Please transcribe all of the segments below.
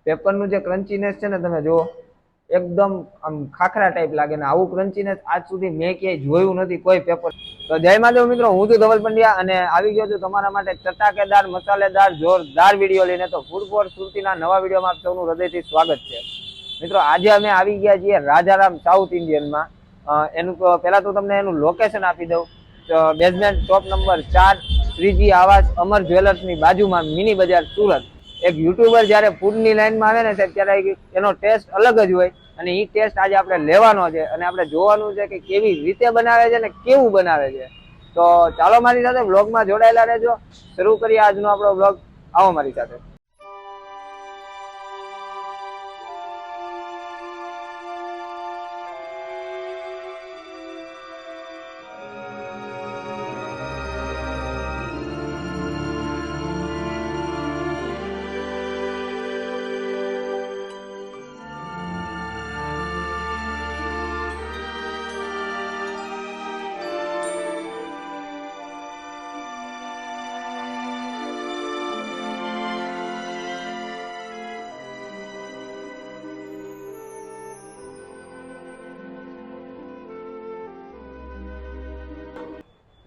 પેપરનું જે ક્રન્ચીનેસ છે ને તમે જુઓ, એકદમ આમ ખાખરા ટાઈપ લાગે ને આવું ક્રન્ચીનેસ આજ સુધી મેં ક્યાંય જોયું નથી કોઈ પેપર. તો જય માધવ મિત્રો, હું છું ધવલ પંડ્યા અને આવી ગયો છું તમારા માટે ચટાકેદાર મસાલેદાર જોરદાર વિડીયો લઈને. તો ફૂડ ફોર સુરતીના નવા વિડીયોમાં આપ સૌનું હૃદયથી સ્વાગત છે. મિત્રો આજે અમે આવી ગયા છીએ રાજારામ સાઉથ ઇન્ડિયનમાં. એનું પહેલા તો તમને એનું લોકેશન આપી દઉં. બેઝમેન્ટ ટોપ નંબર 4, શ્રીજી આવાસ અમર જ્વેલર્સની બાજુમાં મિની બજાર સુરત. એક યુટ્યુબર જ્યારે ફૂડની લાઈનમાં આવે ને ત્યારે એનો ટેસ્ટ અલગ જ હોય અને એ ટેસ્ટ આજે આપણે લેવાનો છે અને આપણે જોવાનું છે કે કેવી રીતે બનાવે છે ને કેવું બનાવે છે. તો ચાલો મારી સાથે બ્લોગમાં જોડાયેલા રહેજો. શરૂ કરીએ આજનો આપણો બ્લોગ. આવો મારી સાથે.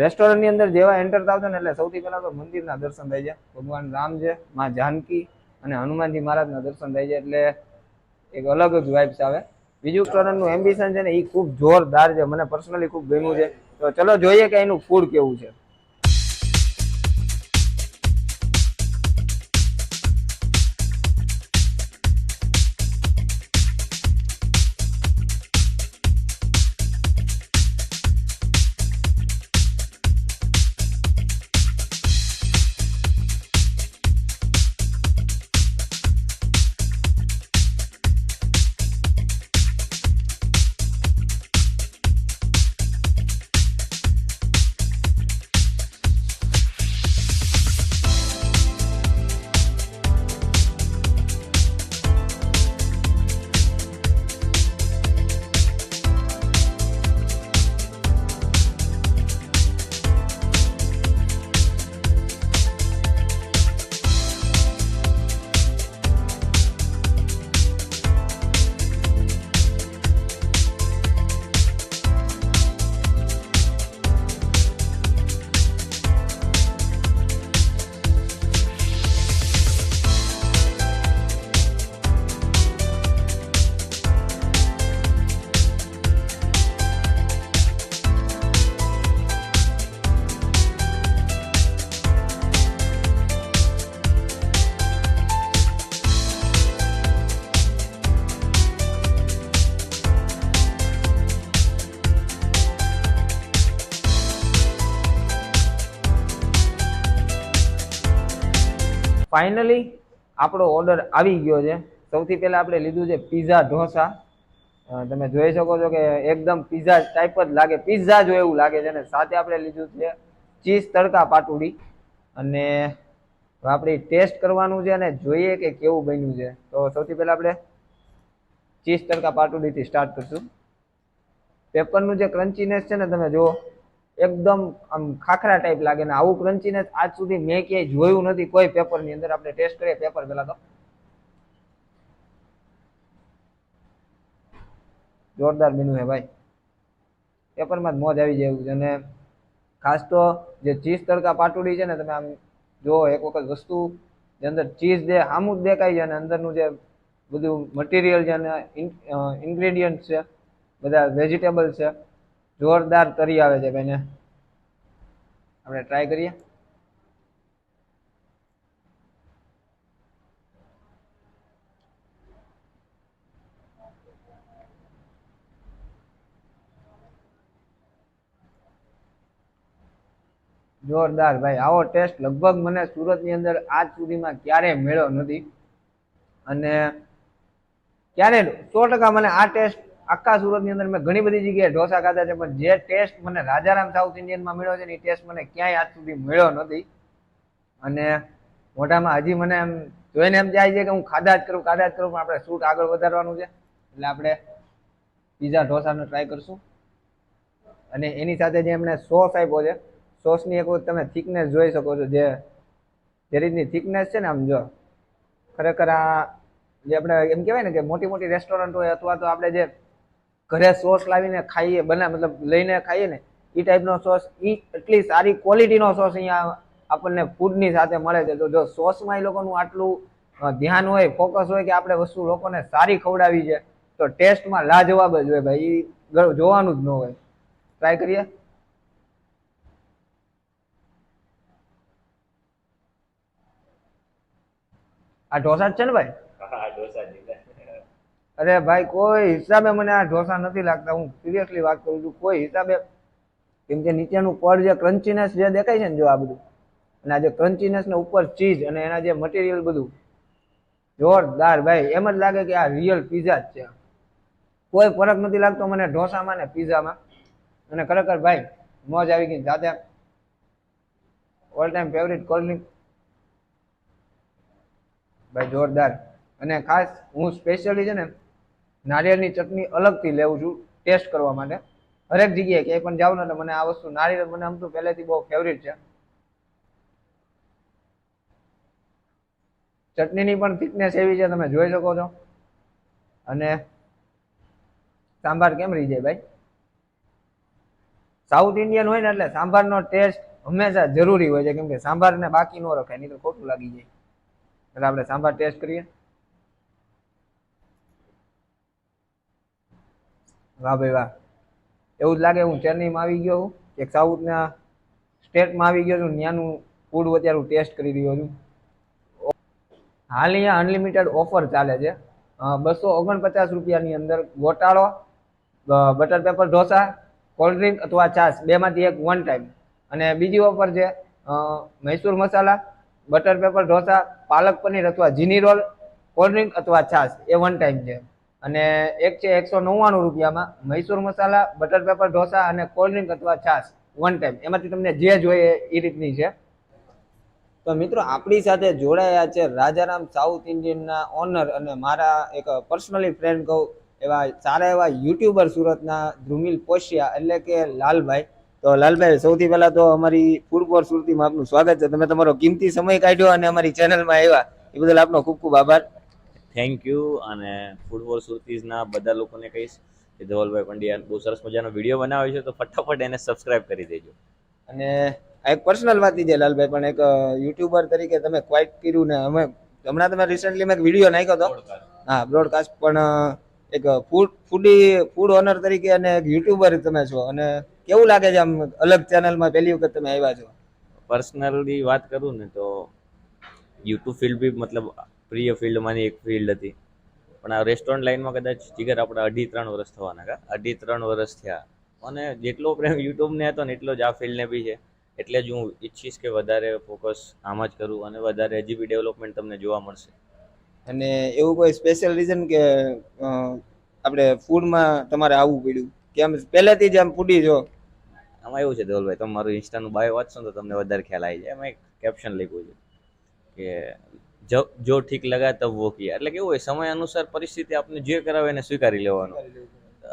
રેસ્ટોરન્ટની અંદર જેવા એન્ટર થાવ છો ને એટલે સૌથી પહેલા તો મંદિરના દર્શન થાય છે. ભગવાન રામ છે, માં જાનકી અને હનુમાનજી મહારાજના દર્શન થાય છે એટલે એક અલગ જ વાઇબ્સ આવે. બીજું રેસ્ટોરન્ટનું એમ્બિશન છે ને એ ખૂબ જોરદાર છે, મને પર્સનલી ખૂબ ગમ્યું છે. તો ચલો જોઈએ કે એનું ફૂડ કેવું છે. ફાઇનલી આપણો ઓર્ડર આવી ગયો છે. સૌથી પહેલા આપણે લીધું છે પીઝા ઢોસા. તમે જોઈ શકો છો કે એકદમ પીઝા ટાઈપ જ લાગે, પીઝા જો એવું લાગે છે. ને સાથે આપણે લીધું છે ચીઝ તડકા પાટુડી અને આપણે ટેસ્ટ કરવાનું છે અને જોઈએ કે કેવું બન્યું છે. તો સૌથી પહેલા આપણે ચીઝ તડકા પાટુડીથી સ્ટાર્ટ કરશું. પેપરનું જે ક્રન્ચીનેસ છે ને તમે જુઓ, એકદમ આમ ખાખરા ટાઈપ લાગે ને આવું ક્રન્ચીનેસ આજ સુધી મેં ક્યાંય જોયું નથી કોઈ પેપરની અંદર. આપણે ટેસ્ટ કરીએ પેપર પહેલા તો. જોરદાર બન્યું છે ભાઈ, પેપરમાં જ મોજ આવી જાય એવું છે. અને ખાસ તો જે ચીઝ તડકા પાટુડી છે ને તમે આમ જો એક વખત વસ્તુ જે અંદર ચીઝ દે આમું જ દેખાય છે અને અંદરનું જે બધું મટીરિયલ છે અને ઇન્ગ્રેડિયન્ટ છે, બધા વેજીટેબલ છે, જોરદાર તરી આવે છે. ભાઈને આપણે ટ્રાય કરીએ. જોરદાર ભાઈ, આવો ટેસ્ટ લગભગ મને સુરતની અંદર આજ સુધીમાં ક્યારેય મળ્યો નથી. અને ક્યારે 100% મને આ ટેસ્ટ આખા સુરતની અંદર મેં ઘણી બધી જગ્યાએ ઢોસા ખાધા છે, પણ જે ટેસ્ટ મને રાજારામ સાઉથ ઇન્ડિયનમાં મળ્યો છે ને એ ટેસ્ટ મને ક્યાંય આજ સુધી મળ્યો નથી. અને મોઢામાં હજી મને એમ જોઈને એમ જાય છે કે હું ખાધા જ કરું પણ આપણે શૂટ આગળ વધારવાનું છે એટલે આપણે પીઝા ઢોસાનો ટ્રાય કરશું. અને એની સાથે જે એમણે સોસ આપ્યો છે, સોસની એક વખત તમે થિકનેસ જોઈ શકો છો. જે રીતની થિકનેસ છે ને આમ જો ખરેખર આ જે આપણે એમ કહેવાય ને કે મોટી મોટી રેસ્ટોરન્ટ હોય અથવા તો આપણે જે ઘરે સોસ લાવીને ખાઈએ મતલબ લઈને ખાઈએ ને એ ટાઈપનો સોસ, એ એટલી સારી ક્વોલિટીનો સોસ અહીંયા આપણને ફૂડની સાથે મળે છે. તો જો સોસમાં એ લોકોનું આટલું ધ્યાન હોય, ફોકસ હોય કે આપણે વસ્તુ લોકોને સારી ખવડાવી છે, તો ટેસ્ટમાં લાજવાબ જ હોય ભાઈ, એ જોવાનું જ ન હોય. ટ્રાય કરીએ. આ ઢોસા જ છે ને ભાઈ? અરે ભાઈ કોઈ હિસાબે મને આ ઢોસા નથી લાગતા, હું સિરિયસલી વાત કરું છું. કોઈ હિસાબે, કેમ કે નીચેનું પડ જે ક્રન્ચીનેસ જે દેખાય છે ને, જો આ બધું, અને આ જે ક્રન્ચીનેસ ને ઉપર ચીઝ અને એના જે મટીરિયલ બધું જોરદાર ભાઈ. એમ જ લાગે કે આ રિયલ પીઝા જ છે. કોઈ ફરક નથી લાગતો મને ઢોસામાં ને પીઝામાં. અને ખરેખર ભાઈ મોજ આવી ગઈ. સાથે all time favourite cold drink ભાઈ જોરદાર. અને ખાસ હું સ્પેશિયલી છે ને નારિયેળની ચટણી અલગથી લેવું છું ટેસ્ટ કરવા માટે. હરેક જગ્યાએ ક્યાંય પણ જાઉં ને તો મને આ વસ્તુ નારિયેળ મને આમ તો પહેલેથી બહુ ફેવરિટ છે. ચટણીની પણ થિકનેસ એવી છે, તમે જોઈ શકો છો. અને સાંભાર કેમ રહી જાય ભાઈ? સાઉથ ઇન્ડિયન હોય ને એટલે સાંભારનો ટેસ્ટ હંમેશા જરૂરી હોય છે, કેમ કે સાંભારને બાકી ન રખાય, નહીં તો ખોટું લાગી જાય. એટલે આપણે સાંભાર ટેસ્ટ કરીએ. વાહ ભાઈ વાહ. એવું જ લાગે હું ચેન્નઈમાં આવી ગયો છું, એક સાઉથના સ્ટેટમાં આવી ગયો છું, ત્યાંનું ફૂડ અત્યારે હું ટેસ્ટ કરી રહ્યો છું. હાલ અહીંયા અનલિમિટેડ ઓફર ચાલે છે. 249 રૂપિયાની અંદર ગોટાળો, butter paper dosa, cold drink અથવા છાશ બેમાંથી એક વન ટાઈમ. અને બીજી ઓફર છે મૈસૂર મસાલા, બટર પેપર ઢોસા, પાલક પનીર અથવા જીની રોલ, કોલ્ડ ડ્રિંક અથવા છાશ એ વન ટાઈમ છે. અને એક છે 199 રૂપિયામાં મૈસૂર મસાલા, બટર પેપર ઢોસા અને કોલ્ડ ડ્રિંક અથવા છાશ વન ટાઈમ. એમાંથી તમને જે જોઈએ એ રીતની છે. તો મિત્રો આપણી સાથે જોડાયા છે રાજારામ સાઉથ ઇન્ડિયનના ઓનર અને મારા એક પર્સનલી ફ્રેન્ડ કહું એવા સારા એવા યુટ્યુબર સુરતના ધ્રુમિલ પોશિયા, એટલે કે લાલભાઈ. તો લાલભાઈ, સૌથી પહેલા તો અમારી ફૂડ ફોર સુરતીમાં આપનું સ્વાગત છે. તમે તમારો કિંમતી સમય કાઢ્યો અને અમારી ચેનલમાં આવ્યા એ બદલ આપનો ખૂબ ખૂબ આભાર. Thank you. અને ફૂડ ફોર સુરતીઝના બધા લોકોને કહીશ કે ધવલભાઈ પંડ્યા બહુ સરસ મજાનો વિડીયો બનાવ્યો છે, તો ફટાફટ એને સબસ્ક્રાઇબ કરી દેજો. અને એક પર્સનલ વાત છે લાલભાઈ, પણ એક યુટ્યુબર તરીકે તમે ક્વાઇટ કર્યું ને, અમે હમણાં તમે રિસેન્ટલી મેં એક વિડીયો નાખ્યો હતો, હા બ્રોડકાસ્ટ, પણ એક ફૂડ ઓનર તરીકે અને એક યુટ્યુબર તમે છો, અને કેવું લાગે છે આમ અલગ ચેનલમાં પહેલી વખત તમે આવ્યા છો? પર્સનલી વાત કરું ને તો યુટ્યુબ ફિલ્ડ બી મતલબ પ્રિય ફિલ્ડમાંની એક ફિલ્ડ હતી, પણ આ રેસ્ટોરન્ટ લાઈનમાં કદાચ જીગર આપણે 2.5-3 વર્ષ થવાના. 2.5-3 વર્ષ થયા. અને જેટલો પ્રેમ યુટ્યુબને હતો ને એટલો જ આ ફિલ્ડને બી છે. એટલે જ હું ઈચ્છીશ કે વધારે ફોકસ આમાં જ કરું અને વધારે હજી બી ડેવલપમેન્ટ તમને જોવા મળશે. અને એવું કોઈ સ્પેશિયલ રીઝન કે આપણે ફૂડમાં તમારે આવવું પડ્યું, કે આમ પહેલેથી જ આમ ફૂડી છો? આમાં એવું છે ધવલભાઈ, તમે મારું ઇન્સ્ટાનું બાયો વાંચશો તો તમને વધારે ખ્યાલ આવી જાય. એમાં એક કેપ્શન લખ્યું છે કે જો ઠીક લગા તબ વો કિયા. એટલે કેવું હોય, સમય અનુસાર પરિસ્થિતિ આપણે જે કરાવે એને સ્વીકારી લેવાનું.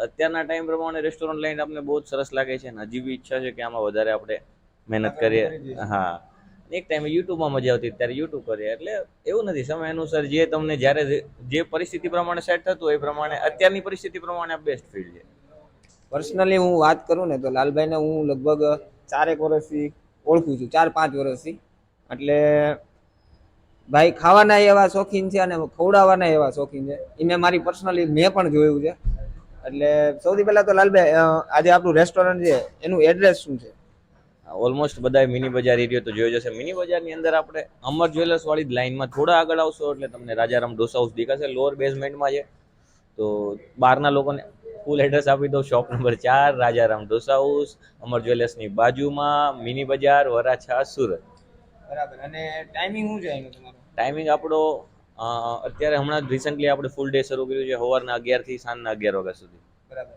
અત્યારના ટાઈમ પ્રમાણે રેસ્ટોરન્ટ લાઈન આપણે બહુ જ સરસ લાગે છે, અને હજી બી ઈચ્છા છે કે આમાં વધારે આપણે મહેનત કરીએ. હા, એક ટાઈમે યુટ્યુબમાં મજા આવતી ત્યારે યુટ્યુબ કરીએ. એટલે એવું નથી, સમય અનુસાર જે તમને જ્યારે જે પરિસ્થિતિ પ્રમાણે સેટ થતું હોય એ પ્રમાણે અત્યારની પરિસ્થિતિ પ્રમાણે આ બેસ્ટ ફિલ્ડ છે. પર્સનલી હું વાત કરું ને તો લાલભાઈને હું લગભગ 4-1 વર્ષથી ઓળખું છું, 4-5 વર્ષથી. એટલે ભાઈ ખાવાના એવા શોખીન છે અને ખવડાવવાના એવા શોખીન છે. એ મેં મારી પર્સનલી મેં પણ જોયું છે. એટલે સૌથી પહેલા તો લાલભાઈ, આજે આપણું રેસ્ટોરન્ટ છે એનું એડ્રેસ શું છે? ઓલમોસ્ટ બધા મિની બજાર એરિયો તો જોયો જશે. મિની બજારની અંદર આપણે અમર જ્વેલર્સ વાળી લાઈનમાં થોડા આગળ આવશો એટલે તમને રાજારામ ઢોસા હાઉસ દેખાશે. લોઅર બેઝમેન્ટમાં છે. તો બહારના લોકોને ફૂલ એડ્રેસ આપી દો. Shop number 4, Rajaram Dosa house, Amar જ્વેલર્સની બાજુમાં, મિની બજાર, વરાછા, સુરત. બરાબર. અને ટાઈમિંગ શું છે એનો તમારો? ટાઈમિંગ આપણો અત્યારે હમણાં જ રિસન્ટલી આપણે ફૂલ ડે શરૂ કર્યું છે, સવારના 11 થી સાંજના 11 વાગ્યા સુધી. બરાબર.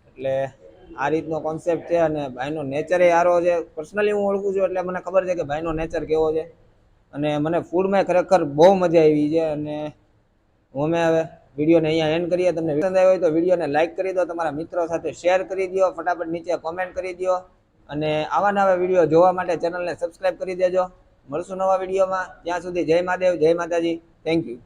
એટલે આ રીતનો કોન્સેપ્ટ છે અને ભાઈનો નેચર એ સારો છે. પર્સનલી હું ઓળખું છું એટલે મને ખબર છે કે ભાઈનો નેચર કેવો છે. અને મને ફૂડમાં ખરેખર બહુ મજા આવી છે. અને અમે હવે વિડીયોને અહીંયા એન્ડ કરીએ. તમને પસંદ આવ્યો હોય તો વિડીયોને લાઇક કરી દો, તમારા મિત્રો સાથે શેર કરી દો, ફટાફટ નીચે કોમેન્ટ કરી દો, અને આવા નવા વિડીયો જોવા માટે ચેનલને સબસ્ક્રાઈબ કરી દેજો. મળશું નવા વિડીયોમાં. ત્યાં સુધી જય મહાદેવ, જય માતાજી. Thank you.